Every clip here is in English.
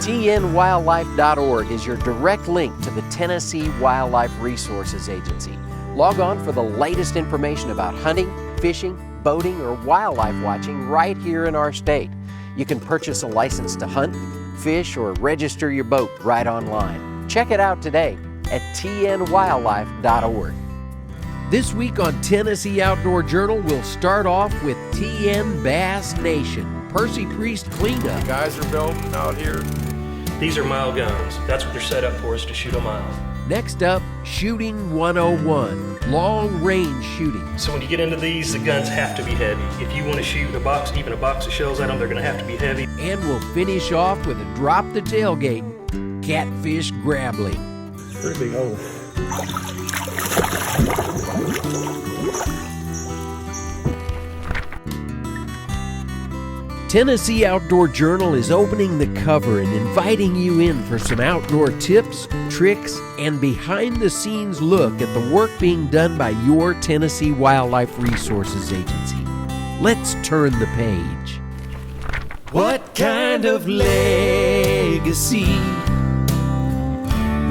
tnwildlife.org is your direct link to the Tennessee Wildlife Resources Agency. Log on for the latest information about hunting, fishing, boating, or wildlife watching right here in our state. You can purchase a license to hunt, fish, or register your boat right online. Check it out today at tnwildlife.org. This week on Tennessee Outdoor Journal, we'll start off with TN Bass Nation, Percy Priest Clean-up. Guys are building out here. These are mile guns. That's what they're set up for, is to shoot a mile. Next up, Shooting 101, long range shooting. So when you get into these, the guns have to be heavy. If you want to shoot a box, even a box of shells at them, they're going to have to be heavy. And we'll finish off with a Drop the Tailgate, Catfish Grabling. Pretty big hole. Tennessee Outdoor Journal is opening the cover and inviting you in for some outdoor tips, tricks, and behind-the-scenes look at the work being done by your Tennessee Wildlife Resources Agency. Let's turn the page. What kind of legacy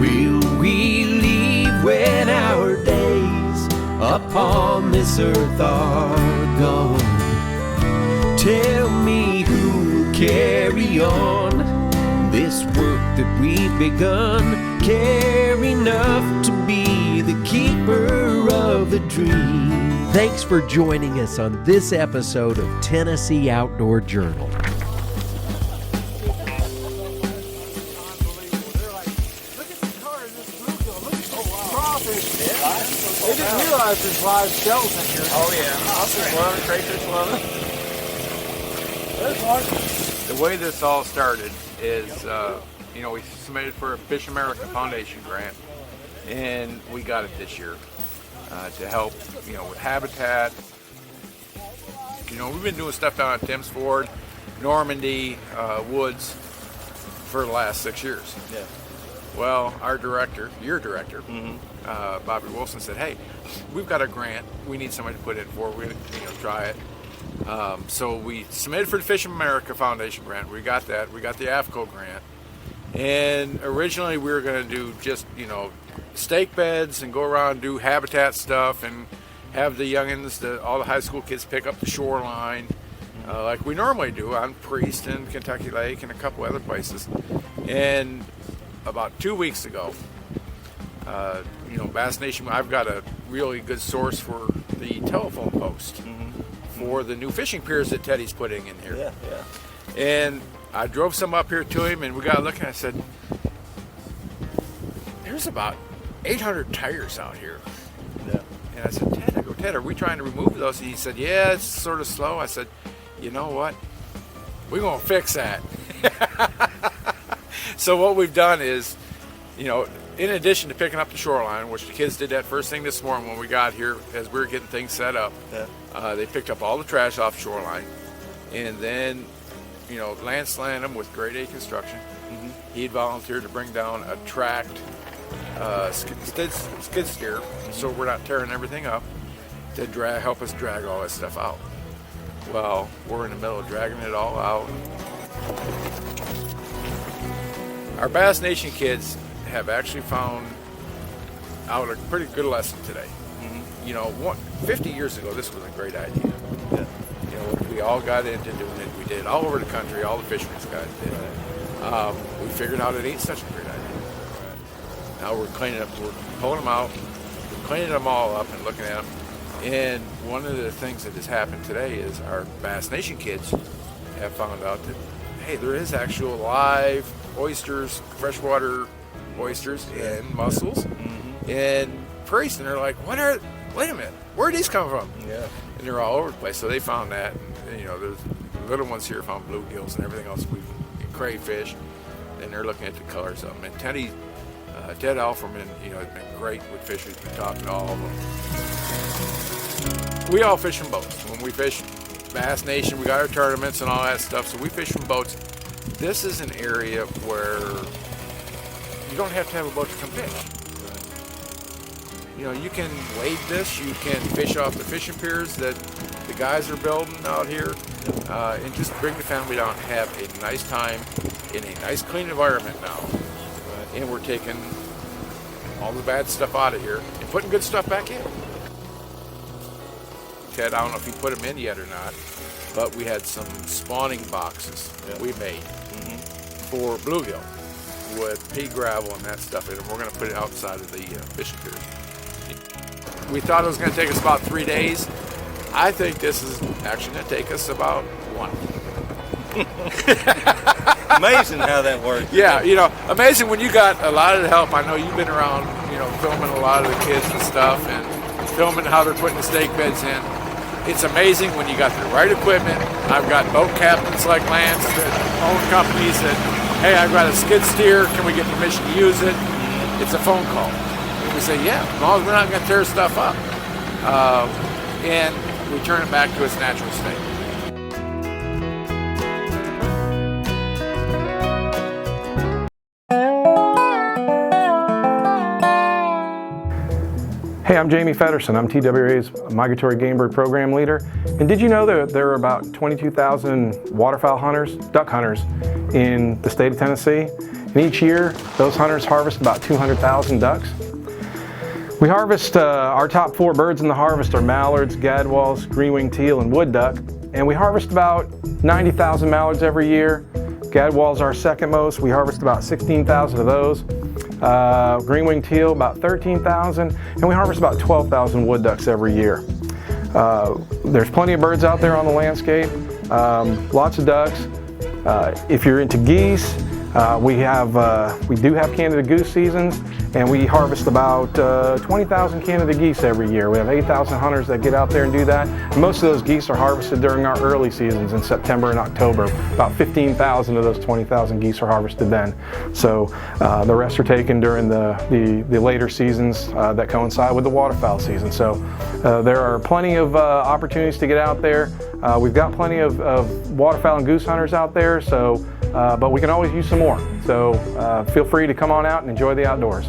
will we leave when our days upon this earth are gone? Tell me who will carry on this work that we've begun, care enough to be the keeper of the dream. Thanks for joining us on this episode of Tennessee Outdoor Journal. They didn't realize there's live shells in here. Oh yeah. Lobsters love it, crayfish love it. There's one. The way this all started is, we submitted for a Fish America Foundation grant, and we got it this year to help, with habitat. We've been doing stuff down at Tim's Ford, Normandy, Woods for the last 6 years. Yeah. Well, our director, your director, Bobby Wilson said, "Hey, we've got a grant. We need somebody to put in for. We're going to, try it." So we submitted for the Fish America Foundation grant. We got that. We got the AFCO grant. And originally we were going to do just, stake beds and go around and do habitat stuff and have the youngins, all the high school kids pick up the shoreline like we normally do on Priest and Kentucky Lake and a couple other places. And about 2 weeks ago, Bass Nation, I've got a really good source for the telephone post for the new fishing piers that Teddy's putting in here. Yeah. And I drove some up here to him, and we got looking. I said, "There's about 800 tires out here." Yeah. And I said, Ted, are we trying to remove those? And he said, "Yeah, it's sort of slow." I said, "You know what? We're gonna fix that." So what we've done is, in addition to picking up the shoreline, which the kids did that first thing this morning when we got here, as we were getting things set up, they picked up all the trash off the shoreline, and then, Lance Lanham with Grade A Construction, he'd volunteered to bring down a tracked skid steer, so we're not tearing everything up, to help us drag all that stuff out. Well, we're in the middle of dragging it all out. Our Bass Nation kids have actually found out a pretty good lesson today. 50 years ago, this was a great idea. Yeah. We all got into doing it. We did all over the country. All the fishermen's guys did. We figured out it ain't such a great idea. Now we're cleaning up. We're pulling them out. We're cleaning them all up and looking at them. And one of the things that has happened today is our Bass Nation kids have found out that, hey, there is actual live oysters, freshwater oysters and mussels and priest, and they're like, wait a minute, where did these come from? Yeah. And they're all over the place. So they found that, and there's little ones here found bluegills and everything else, and crayfish, and they're looking at the colors of them. And Ted Alferman, has been great with fishers. We've talked to all of them. We all fish from boats. When we fish Bass Nation, we got our tournaments and all that stuff, so we fish from boats. This is an area where you don't have to have a boat to come fish. You can wade this, you can fish off the fishing piers that the guys are building out here, and just bring the family down and have a nice time in a nice clean environment now. And we're taking all the bad stuff out of here and putting good stuff back in. Ted, I don't know if you put them in yet or not, but we had some spawning boxes that we made for bluegill with pea gravel and that stuff in, and we're going to put it outside of the fishing pier. We thought it was going to take us about 3 days. I think this is actually going to take us about 1. Amazing how that works. Yeah, you know, amazing when you got a lot of the help. I know you've been around, you know, filming a lot of the kids and stuff and filming how they're putting the stake beds in. It's amazing when you got the right equipment. I've got boat captains like Lance that own companies that, hey, I've got a skid steer. Can we get permission to use it? It's a phone call. And we say, yeah, as long as we're not going to tear stuff up. And we turn it back to its natural state. Hey, I'm Jamie Feddersen. I'm TWA's Migratory Game Bird Program Leader. And did you know that there are about 22,000 waterfowl hunters, duck hunters, in the state of Tennessee? And each year, those hunters harvest about 200,000 ducks. We harvest, our top 4 birds in the harvest are mallards, gadwalls, green-winged teal, and wood duck. And we harvest about 90,000 mallards every year. Gadwalls are our second most. We harvest about 16,000 of those. Green-winged teal, about 13,000, and we harvest about 12,000 wood ducks every year. There's plenty of birds out there on the landscape, lots of ducks. If you're into geese, we do have Canada goose seasons, and we harvest about 20,000 Canada geese every year. We have 8,000 hunters that get out there and do that. And most of those geese are harvested during our early seasons in September and October. About 15,000 of those 20,000 geese are harvested then. So the rest are taken during the later seasons that coincide with the waterfowl season. So there are plenty of opportunities to get out there. We've got plenty of waterfowl and goose hunters out there, so but we can always use some more. So feel free to come on out and enjoy the outdoors.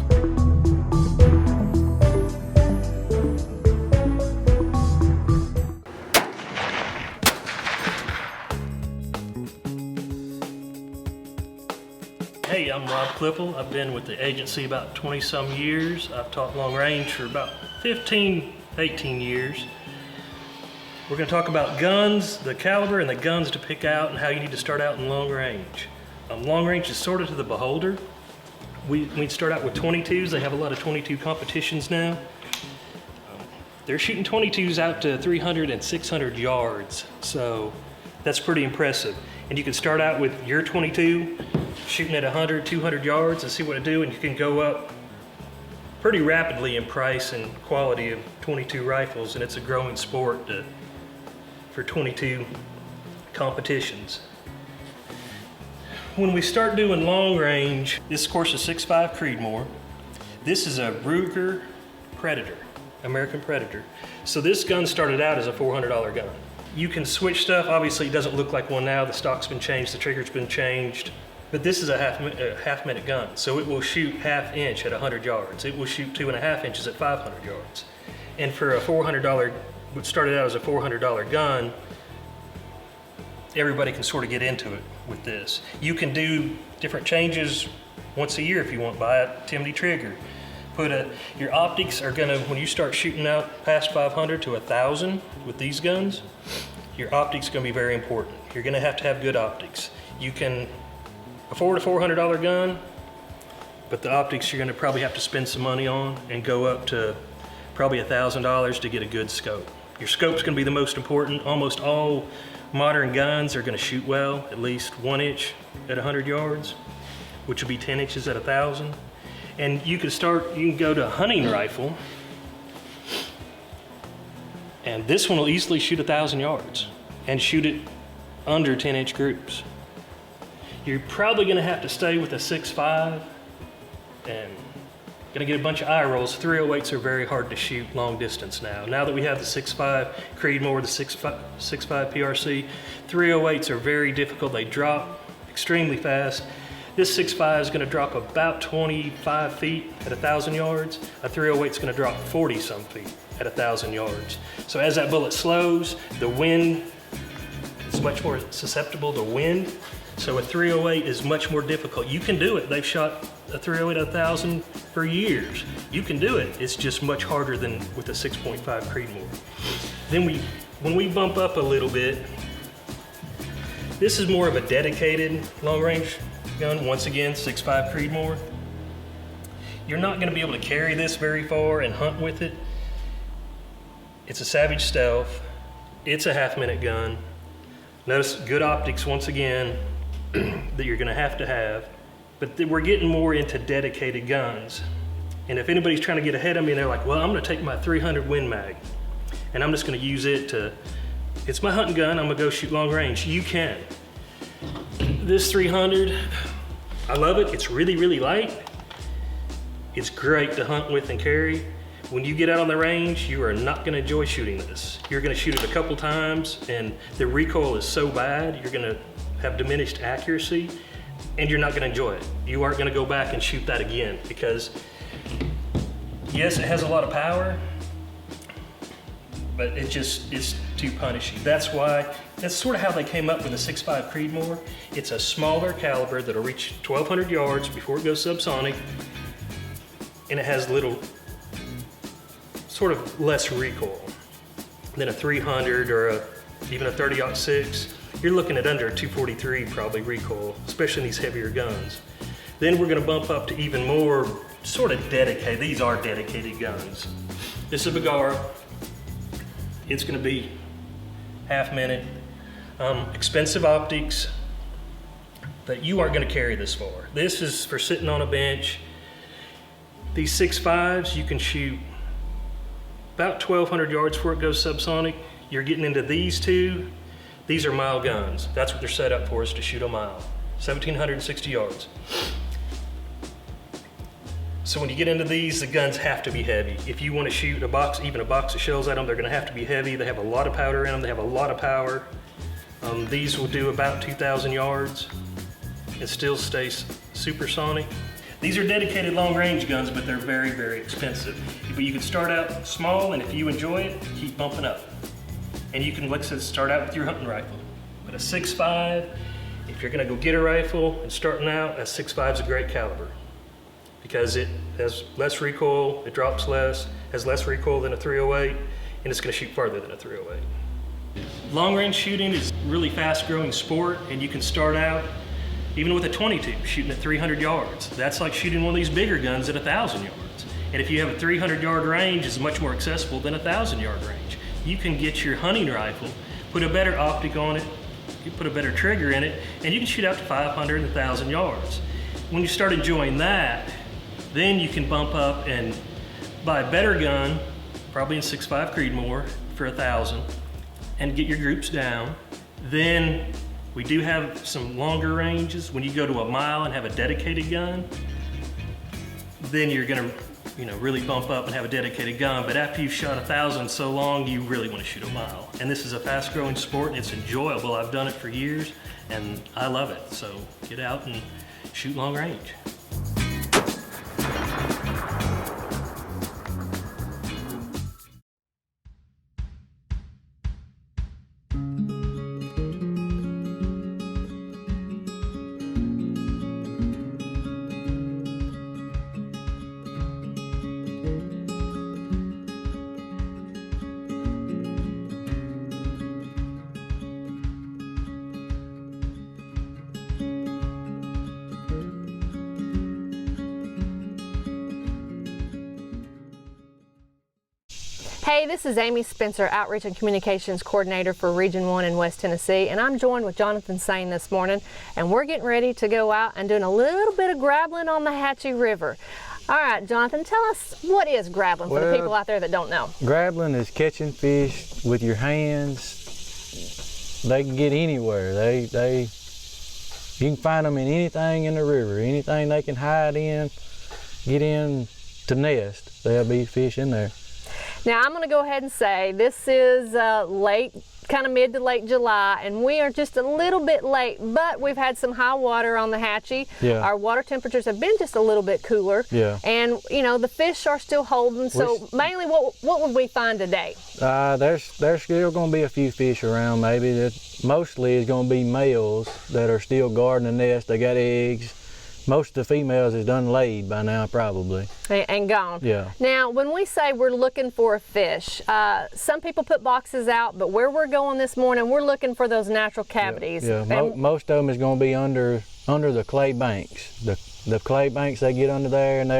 Hey, I'm Rob Klippel. I've been with the agency about 20-some years. I've taught long range for about 15, 18 years. We're going to talk about guns, the caliber and the guns to pick out, and how you need to start out in long range. Long range is sort of to the beholder. We start out with 22s. They have a lot of 22 competitions now. They're shooting 22s out to 300 and 600 yards, so that's pretty impressive. And you can start out with your 22, shooting at 100, 200 yards and see what it do, and you can go up pretty rapidly in price and quality of 22 rifles, and it's a growing sport for 22 competitions. When we start doing long range, this of course is 6.5 Creedmoor. This is a Ruger Predator, American Predator. So this gun started out as a $400 gun. You can switch stuff. Obviously it doesn't look like one now. The stock's been changed, the trigger's been changed. But this is a half minute gun. So it will shoot 1/2 inch at 100 yards. It will shoot 2.5 inches at 500 yards. And for a $400, what started out as a $400 gun, everybody can sort of get into it with this. You can do different changes once a year if you want. Buy a Timney trigger. Your optics are gonna, when you start shooting out past 500 to 1,000 with these guns, your optics are gonna be very important. You're gonna have to have good optics. You can afford a $400 gun, but the optics you're gonna probably have to spend some money on and go up to probably $1,000 to get a good scope. Your scope's gonna be the most important. Almost all modern guns are gonna shoot well, at least 1 inch at 100 yards, which would be 10 inches at 1,000. And you can go to a hunting rifle, and this one will easily shoot 1,000 yards and shoot it under 10-inch groups. You're probably gonna have to stay with a 6.5 and gonna get a bunch of eye rolls. 308s are very hard to shoot long distance now. Now that we have the 6.5 Creedmoor, the 6.5 PRC, 308s are very difficult. They drop extremely fast. This 6.5 is gonna drop about 25 feet at 1,000 yards. A 308 is gonna drop 40-some feet at 1,000 yards. So as that bullet slows, the wind is much more susceptible to wind. So a 308 is much more difficult. You can do it. They've shot a 308 1,000 for years. You can do it. It's just much harder than with a 6.5 Creedmoor. Then when we bump up a little bit, this is more of a dedicated long-range gun. Once again, 6.5 Creedmoor. You're not going to be able to carry this very far and hunt with it. It's a Savage Stealth. It's a half-minute gun. Notice good optics once again that you're going to have. But we're getting more into dedicated guns. And if anybody's trying to get ahead of me and they're like, well, I'm going to take my 300 Win Mag and I'm just going to use it to, it's my hunting gun, I'm going to go shoot long range. You can. This 300, I love it. It's really, really light. It's great to hunt with and carry. When you get out on the range, you are not going to enjoy shooting this. You're going to shoot it a couple times and the recoil is so bad, you're going to have diminished accuracy and you're not going to enjoy it. You aren't going to go back and shoot that again because yes, it has a lot of power, but it's too punishing. That's sort of how they came up with the 6.5 Creedmoor. It's a smaller caliber that'll reach 1,200 yards before it goes subsonic, and it has little, sort of less recoil than a 300 or even a 30-06. You're looking at under a 243 probably recoil, especially in these heavier guns. Then we're going to bump up to even more sort of dedicated. These are dedicated guns. This is a Bergara. It's going to be half-minute. Expensive optics, but you aren't going to carry this far. This is for sitting on a bench. These 6.5s, you can shoot about 1,200 yards before it goes subsonic. You're getting into these two. These are mile guns. That's what they're set up for, is to shoot a mile. 1,760 yards. So when you get into these, the guns have to be heavy. If you want to shoot even a box of shells at them, they're going to have to be heavy. They have a lot of powder in them. They have a lot of power. These will do about 2,000 yards and still stay supersonic. These are dedicated long-range guns, but they're very, very expensive. But you can start out small, and if you enjoy it, keep bumping up. And you can, like I said, start out with your hunting rifle. But a 6.5, if you're going to go get a rifle and starting out, a 6.5 is a great caliber because it has less recoil, it drops less, has less recoil than a 308, and it's going to shoot farther than a 308. Long-range shooting is a really fast-growing sport, and you can start out even with a 22 shooting at 300 yards. That's like shooting one of these bigger guns at 1,000 yards. And if you have a 300-yard range, it's much more accessible than a 1,000-yard range. You can get your hunting rifle, put a better optic on it, you put a better trigger in it, and you can shoot out to 500 and 1,000 yards. When you start enjoying that, then you can bump up and buy a better gun, probably in 6.5 Creedmoor for 1,000, and get your groups down. Then we do have some longer ranges. When you go to a mile and have a dedicated gun, then you're gonna really bump up and have a dedicated gun. But after you've shot 1,000 so long, you really want to shoot a mile. And this is a fast-growing sport, and it's enjoyable. I've done it for years, and I love it. So get out and shoot long range. Hey, this is Amy Spencer, Outreach and Communications Coordinator for Region 1 in West Tennessee, and I'm joined with Jonathan Sane this morning, and we're getting ready to go out and doing a little bit of grabbling on the Hatchie River. All right, Jonathan, tell us, what is grabbling for the people out there that don't know? Grabbling is catching fish with your hands. They can get anywhere. You can find them in anything in the river, anything they can hide in, get in to nest. There'll be fish in there. Now, I'm going to go ahead and say this is late kind of mid to late July, and we are just a little bit late, but we've had some high water on the Hatchie. Yeah. Our water temperatures have been just a little bit cooler. Yeah. And you know, the fish are still holding. So mainly, what would we find today? There's still going to be a few fish around. Maybe that mostly is going to be males that are still guarding the nest. They got eggs. Most of the females is done laid by now, probably. And gone. Yeah. Now, when we say we're looking for a fish, some people put boxes out, but where we're going this morning, we're looking for those natural cavities. Yeah. Most of them is going to be under the clay banks. The clay banks, they get under there and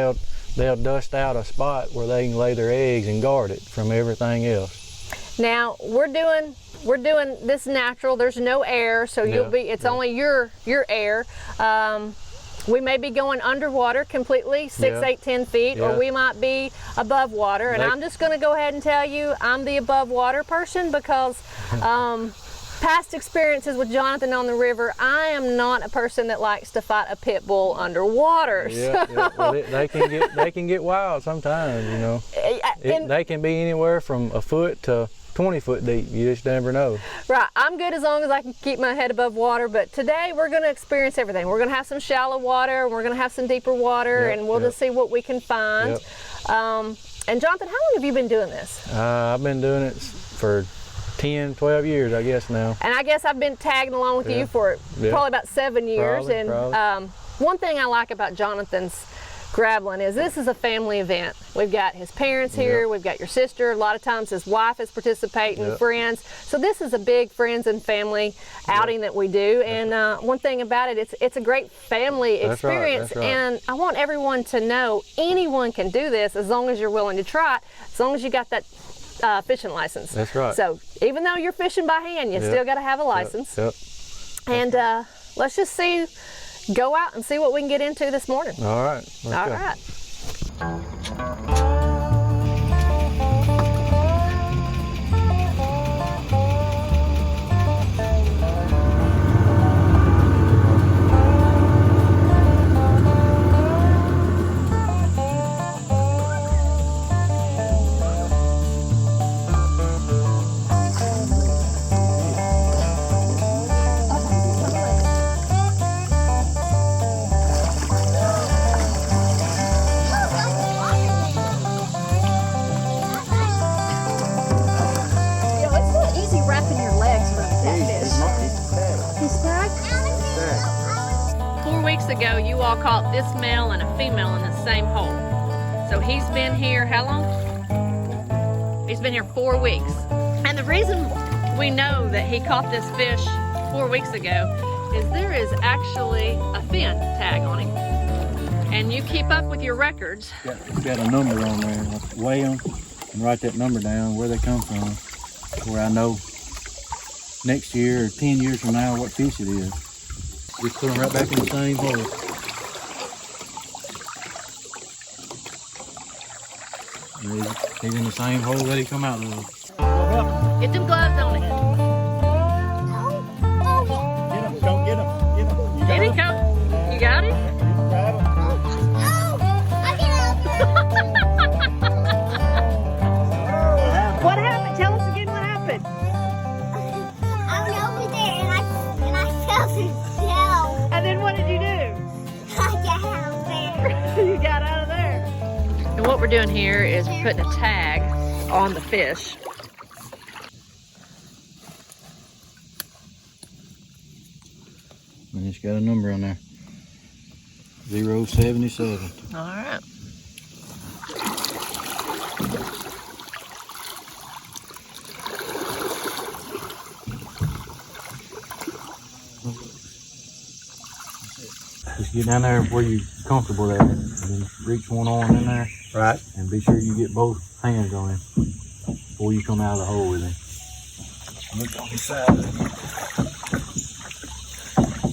they'll dust out a spot where they can lay their eggs and guard it from everything else. Now we're doing this natural. There's no air, so it's only your air. We may be going underwater completely, 6, 8, 10 feet, or we might be above water. And I'm just going to go ahead and tell you I'm the above water person because past experiences with Jonathan on the river, I am not a person that likes to fight a pit bull underwater. Well, they can get wild sometimes, you know. They can be anywhere from a foot to 20 foot deep. You just never know. Right. I'm good as long as I can keep my head above water, but today we're going to experience everything. We're going to have some shallow water, we're going to have some deeper water, and we'll just see what we can find. And Jonathan, how long have you been doing this? I've been doing it for 10, 12 years, I guess now. And I guess I've been tagging along with you for probably about 7 years. Probably. One thing I like about Jonathan's Grabling is this is a family event. We've got his parents here, we've got your sister, a lot of times his wife is participating, friends. So this is a big friends and family outing that we do. And one thing about it, it's a great family experience. That's right. And I want everyone to know anyone can do this as long as you're willing to try it, as long as you got that fishing license. That's right. So even though you're fishing by hand, you still got to have a license. And let's just go out and see what we can get into this morning. All right. All right. Ago, you all caught this male and a female in the same hole. So he's been here how long? He's been here 4 weeks. And the reason we know that he caught this fish 4 weeks ago is there is actually a fin tag on him. And you keep up with your records. It's got a number on there. I'll weigh them and write that number down, where they come from, where I know next year or 10 years from now what fish it is. Just put them right back in the same hole. He's in the same hole that he come out of. Get them gloves on it. Get him, don't get him. Get him. Get him, Coach. You got him? What happened? Tell us again what happened. I was over there and I felt his shell. And then what did you do? I got out of there. You got out of there. And what we're doing here is we're putting a tag on the fish. And it's got a number on there. 077. All right. Just get down there where you're comfortable at, and then reach one arm in there. Right. And be sure you get both hands on him before you come out of the hole with him. Look on the side.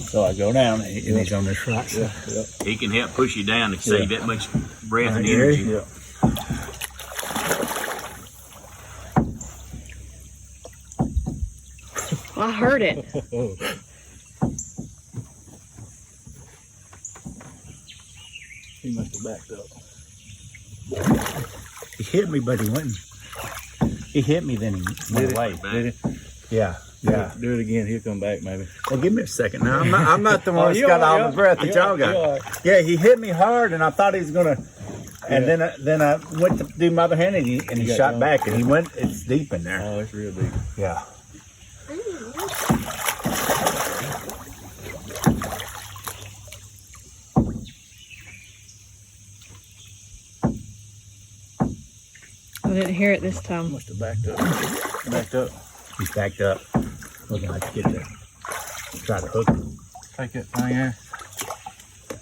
So I go down and he's on this right side. He can help push you down to save that much breath and Here, energy. yeah. I heard it. He must have backed up. He hit me, but he went. He hit me, then he went away. Did it? Yeah. Yeah. Do it again. He'll come back maybe. Well, give me a second now. I'm not the one that's got all the breath that y'all got. All right. Yeah, he hit me hard, and I thought he was gonna. And then I went to do my other hand, and he got shot done. back, and he went. It's deep in there. Oh, it's real deep. Yeah. I didn't hear it this time. Must have backed up. Backed up. He's backed up. We're gonna have to get there. Try to hook him. Take that thing out.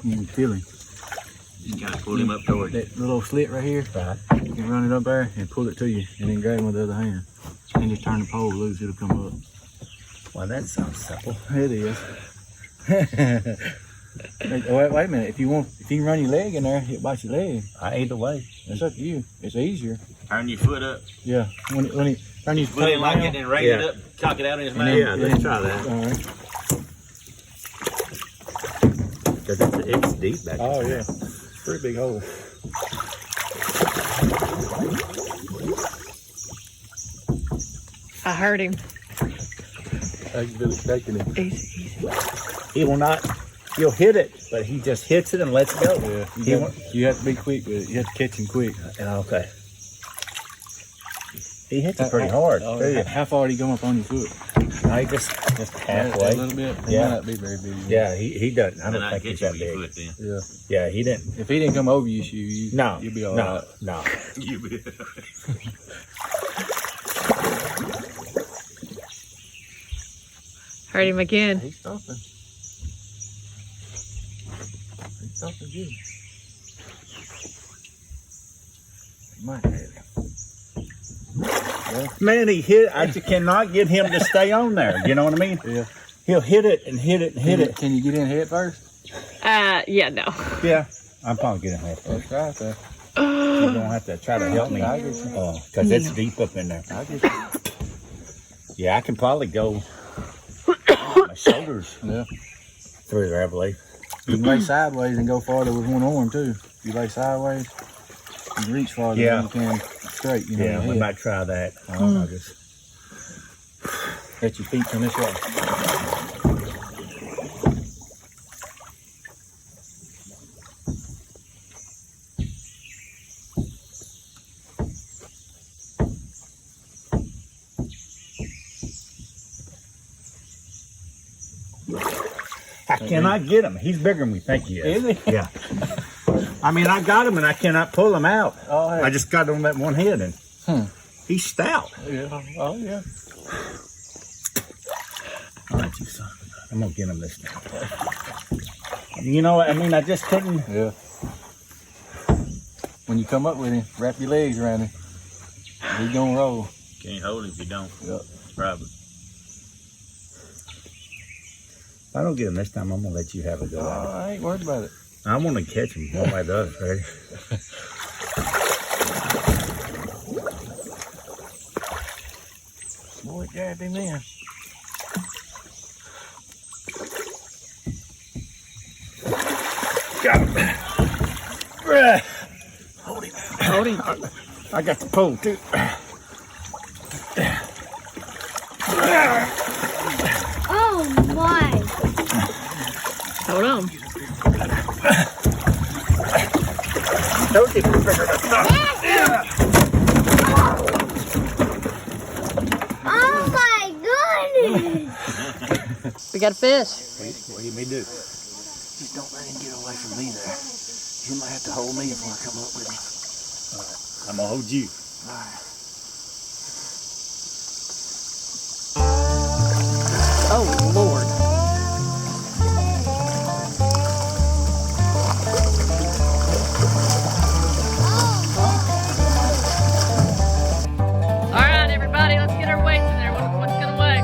You can feel him. Just kind of pull him up toward you. That little slit right here. Right. You can run it up there and pull it to you, and then grab him with the other hand. And just turn the pole loose, it'll come up. Well, that sounds simple. It is. Wait a minute. If you can run your leg in there, it bites your leg. Either way. It's up to you. It's easier. Turn your foot up. Yeah. When he turn your Put foot it like down, it and raise it up. Cock it out in his mouth. Yeah, let's try that. All right. Because it's deep back Oh there. yeah. Pretty big hole. I heard him. I can feel it shaking him. Easy. He will not. He'll hit it, but he just hits it and lets go. Yeah. You have to be quick with it. You have to catch him quick. Okay. He hits it pretty hard. Too. How far did he come up on your foot? No, he just halfway. A little bit. He Yeah. might not be very big. Yeah, he doesn't. I Then don't I think he's get that you big. with your foot then. Yeah. Yeah, he didn't. If he didn't come over your shoe, No, you'll be all right. no. You will. Heard him again. He's stopping. He's stopping good. He might have him. Man, he hit. I just cannot get him to stay on there. You know what I mean? Yeah. He'll hit it and hit it and hit it. Can you get in head first? Yeah, no. Yeah, I'm probably getting that. That's right there. You're gonna have to try to help me. I get you. Because it's deep up in there. I get you. Yeah, I can probably go my shoulders Yeah. through there, I believe. You can lay sideways and go farther with one arm too. If you lay sideways, you can reach farther Yeah. than you can straight. You know, Yeah, your we head. might try that. I'll just. Let your feet on this way. I cannot get him. He's bigger than we think he is. Is he? Yeah. I mean, I got him and I cannot pull him out. Oh, hey. I just got him that one head and he's stout. Yeah. Oh yeah. All right, you son of a gun. I'm gonna get him this time. You know what? I mean, I just couldn't. Yeah. When you come up with him, wrap your legs around him. He's gonna roll. Can't hold it if you don't. Yep. Probably. If I don't get him this time, I'm gonna let you have a go at it. I ain't worried about it. I want to catch him one way or the other. Ready? Boy, grabbed him in. Got him. Hold him. I got the pole too. Oh my. Hold on. Told you to figure that out. Oh my goodness. We got a fish. What do you mean do? Just don't let him get away from me there. You might have to hold me if I come up with him. I'm gonna hold you. Oh, Lord. All right, everybody, let's get our weights in there. What's gonna weigh?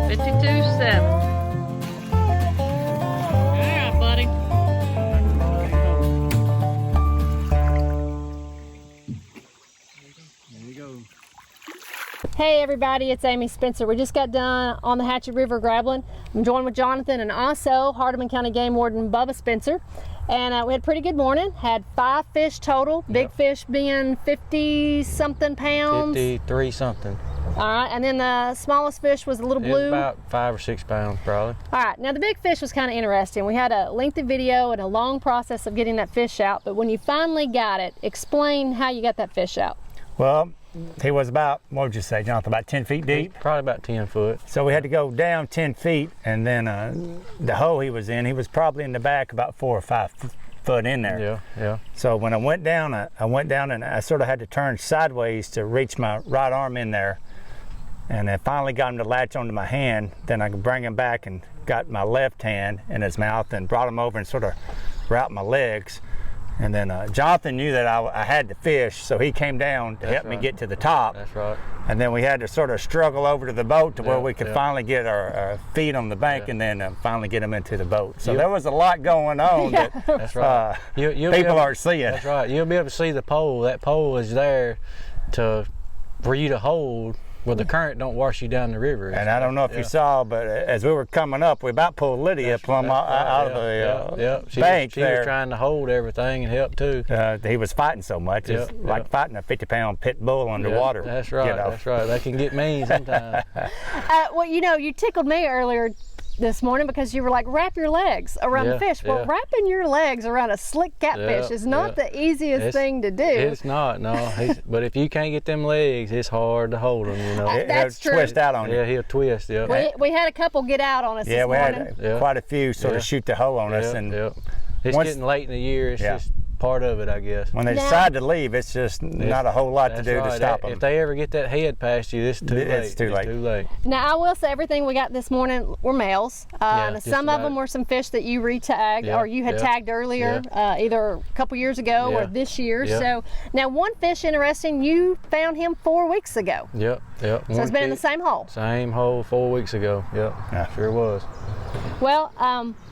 $52.7. All right, buddy. There you go. Hey everybody, it's Amy Spencer. We just got done on the Hatchet River grabbling. I'm joined with Jonathan and also Hardeman County Game Warden Bubba Spencer. And we had a pretty good morning. Had 5 fish total. Big fish being 50-something pounds. 53 something. All right, and then the smallest fish was a little blue. About 5 or 6 pounds, probably. All right, now the big fish was kind of interesting. We had a lengthy video and a long process of getting that fish out, but when you finally got it, explain how you got that fish out. Well, he was about, what would you say, Jonathan, about 10 feet deep? Probably about 10 foot. So we had to go down 10 feet, and then the hole he was in, he was probably in the back about 4 or 5 foot in there. Yeah, yeah. So when I went down and I sort of had to turn sideways to reach my right arm in there. And I finally got him to latch onto my hand. Then I could bring him back and got my left hand in his mouth and brought him over and sort of wrapped my legs. And then Jonathan knew that I had the fish, so he came down to help me get to the top. That's right. And then we had to sort of struggle over to the boat to where we could finally get our feet on the bank and then finally get them into the boat. So there was a lot going on that that's right. people aren't seeing. That's right. You'll be able to see the pole. That pole is there for you to hold where the current don't wash you down the river. And I don't know if you saw, but as we were coming up, we about pulled Lydia plumb out of the bank She there. was trying to hold everything and help too. He was fighting so much. It's like fighting a 50-pound pit bull underwater. That's right. That's right. They can get mean sometimes. Well, you tickled me earlier this morning because you were like, wrap your legs around the fish. Well, wrapping your legs around a slick catfish is not the easiest thing to do. It's not, no. But if you can't get them legs, it's hard to hold them, you know. That's true. He'll twist out on you. Yeah, he'll twist, We had a couple get out on us this morning. We had quite a few sort of shoot the hole on us. And it's getting late in the year. It's just part of it, I guess. When they decide to leave, it's just not a whole lot to do to stop them. If they ever get that head past you, it's too late. It's too late. Now, I will say everything we got this morning were males. Some of them were some fish that you re-tagged or you had tagged earlier, either a couple years ago or this year. So now one fish, interesting, you found him 4 weeks ago. Yep. So it's been in the same hole. Same hole 4 weeks ago. Yep. Sure was. Well,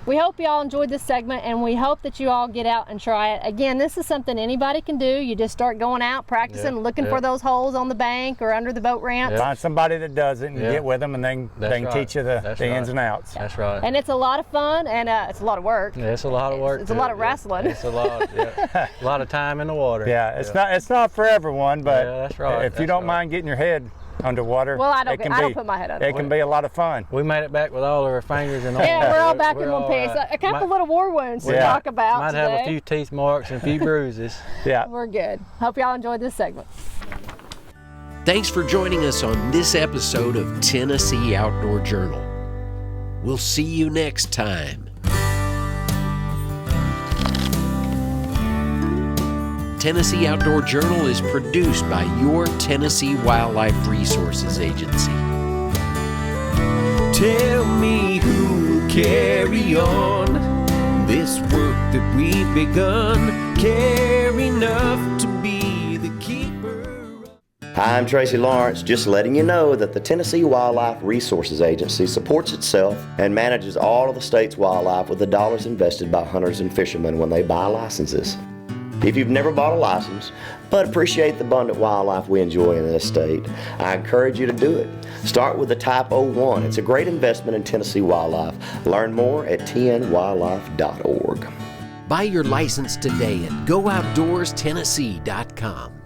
we hope you all enjoyed this segment, and we hope that you all get out and try it. Again, this is something anybody can do. You just start going out, practicing, looking for those holes on the bank or under the boat ramp. Find somebody that does it and get with them, and then they can teach you the ins and outs. That's right. And it's a lot of fun, and it's a lot of work. Yeah, it's a lot of work. It's a lot of wrestling. It's a lot, a lot of time in the water. It's not for everyone, but that's right. If you don't mind getting your head underwater, well, I don't put my head under. It can be a lot of fun. We made it back with all of our fingers and all. Yeah, we're all back in one piece. A couple little war wounds to talk about Might today. have a few teeth marks and a few bruises. We're good. Hope y'all enjoyed this segment. Thanks for joining us on this episode of Tennessee Outdoor Journal. We'll see you next time. Tennessee Outdoor Journal is produced by your Tennessee Wildlife Resources Agency. Tell me who will carry on this work that we've begun, care enough to be the keeper. Hi, I'm Tracy Lawrence, just letting you know that the Tennessee Wildlife Resources Agency supports itself and manages all of the state's wildlife with the dollars invested by hunters and fishermen when they buy licenses. If you've never bought a license, but appreciate the abundant wildlife we enjoy in this state, I encourage you to do it. Start with the Type 01. It's a great investment in Tennessee wildlife. Learn more at tnwildlife.org. Buy your license today at GoOutdoorsTennessee.com.